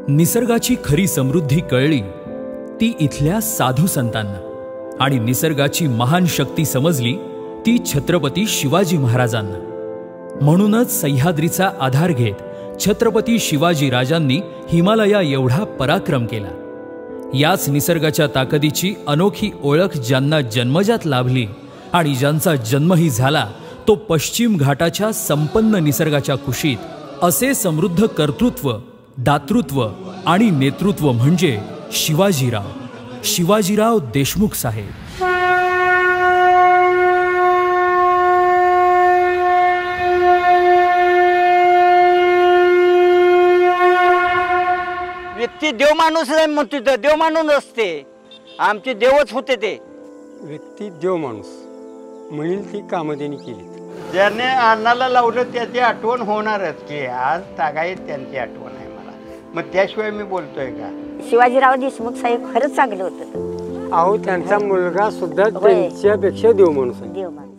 निसर्गाची खरी समृद्धी कळली ती इथल्या साधू संतांना, आणि निसर्गाची महान शक्ती समजली ती छत्रपती शिवाजी महाराजांना। म्हणूनच सह्याद्रीचा आधार घेत छत्रपती शिवाजी राजांनी हिमालया एवढा पराक्रम केला। याच निसर्गाच्या ताकदीची अनोखी ओळख ज्यांना जन्मजात लाभली आणि ज्यांचा जन्मही झाला तो पश्चिम घाटाच्या संपन्न निसर्गाच्या कुशीत, असे समृद्ध कर्तृत्व, दातृत्व आणि नेतृत्व म्हणजे शिवाजीराव देशमुख साहेब। व्यक्ती देव माणूस आहे म्हणतो, देव माणूस असते, आमचे देवच होते ते। व्यक्ती देव माणूस म्हणील ती कामं त्यांनी केली। ज्याने अन्नाला लावलं त्याची आठवण होणारच की आज तागायत त्यांची आठवण आहे मला, मग त्याशिवाय मी बोलतोय का? शिवाजीराव देशमुख साहेब खरंच चांगले होते। अहो त्यांचा मुलगा सुद्धा त्यांच्यापेक्षा देव माणूस आहे। देव माणूस